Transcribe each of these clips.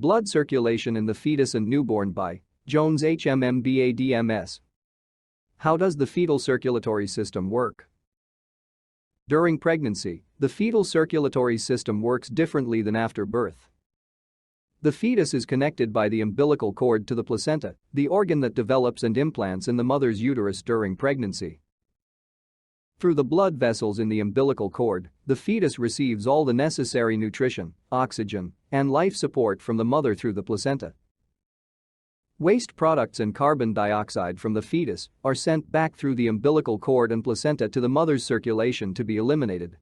Blood circulation in the fetus and newborn by Jones HMMBADMS. How does the fetal circulatory system work? During pregnancy, the fetal circulatory system works differently than after birth. The fetus is connected by the umbilical cord to the placenta, the organ that develops and implants in the mother's uterus during pregnancy. Through the blood vessels in the umbilical cord, the fetus receives all the necessary nutrition, oxygen, and life support from the mother through the placenta. Waste products and carbon dioxide from the fetus are sent back through the umbilical cord and placenta to the mother's circulation to be eliminated.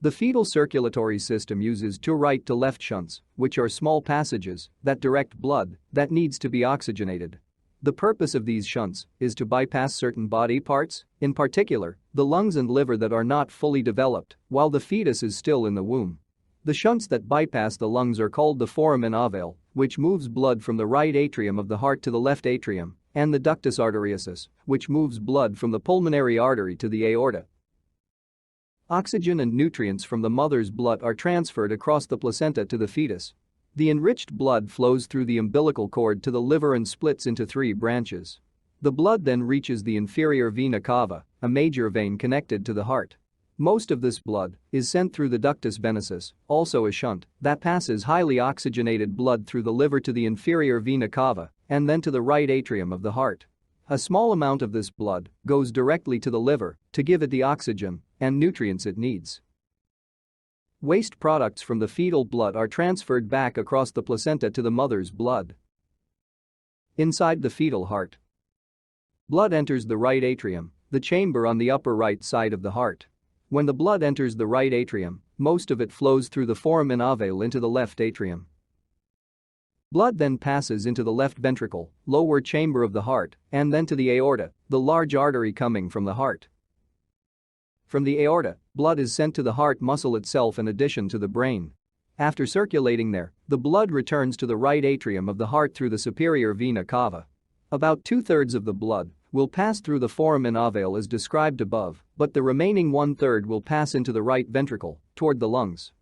The fetal circulatory system uses two right to left shunts, which are small passages that direct blood that needs to be oxygenated. The purpose of these shunts is to bypass certain body parts, in particular, the lungs and liver that are not fully developed while the fetus is still in the womb. The shunts that bypass the lungs are called the foramen ovale, which moves blood from the right atrium of the heart to the left atrium, and the ductus arteriosus, which moves blood from the pulmonary artery to the aorta. Oxygen and nutrients from the mother's blood are transferred across the placenta to the fetus. The enriched blood flows through the umbilical cord to the liver and splits into three branches. The blood then reaches the inferior vena cava, a major vein connected to the heart. Most of this blood is sent through the ductus venosus, also a shunt, that passes highly oxygenated blood through the liver to the inferior vena cava and then to the right atrium of the heart. A small amount of this blood goes directly to the liver to give it the oxygen and nutrients it needs. Waste products from the fetal blood are transferred back across the placenta to the mother's blood. Inside the fetal heart, blood enters the right atrium, the chamber on the upper right side of the heart. When the blood enters the right atrium, most of it flows through the foramen ovale into the left atrium. Blood then passes into the left ventricle, lower chamber of the heart, and then to the aorta, the large artery coming from the heart. From the aorta, blood is sent to the heart muscle itself in addition to the brain. After circulating there, the blood returns to the right atrium of the heart through the superior vena cava. About 2/3 of the blood will pass through the foramen ovale as described above, but the remaining 1/3 will pass into the right ventricle, toward the lungs.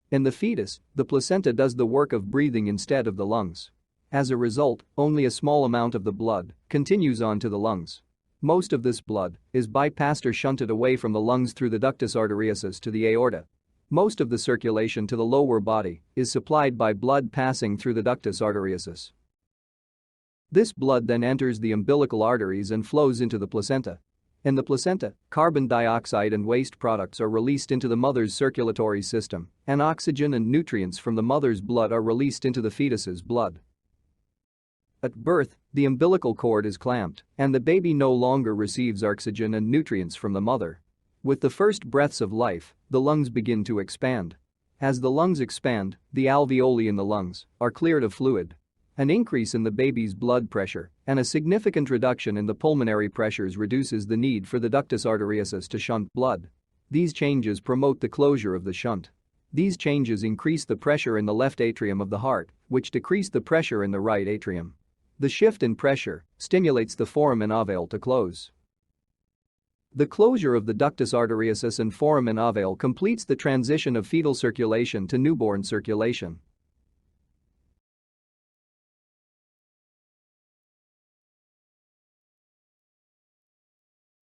In the fetus, the placenta does the work of breathing instead of the lungs. As a result, only a small amount of the blood continues on to the lungs. Most of this blood is bypassed or shunted away from the lungs through the ductus arteriosus to the aorta. Most of the circulation to the lower body is supplied by blood passing through the ductus arteriosus. This blood then enters the umbilical arteries and flows into the placenta. In the placenta, carbon dioxide and waste products are released into the mother's circulatory system, and oxygen and nutrients from the mother's blood are released into the fetus's blood. At birth, the umbilical cord is clamped, and the baby no longer receives oxygen and nutrients from the mother. With the first breaths of life, the lungs begin to expand. As the lungs expand, the alveoli in the lungs are cleared of fluid. An increase in the baby's blood pressure and a significant reduction in the pulmonary pressures reduces the need for the ductus arteriosus to shunt blood. These changes promote the closure of the shunt. These changes increase the pressure in the left atrium of the heart, which decrease the pressure in the right atrium. The shift in pressure stimulates the foramen ovale to close. The closure of the ductus arteriosus and foramen ovale completes the transition of fetal circulation to newborn circulation.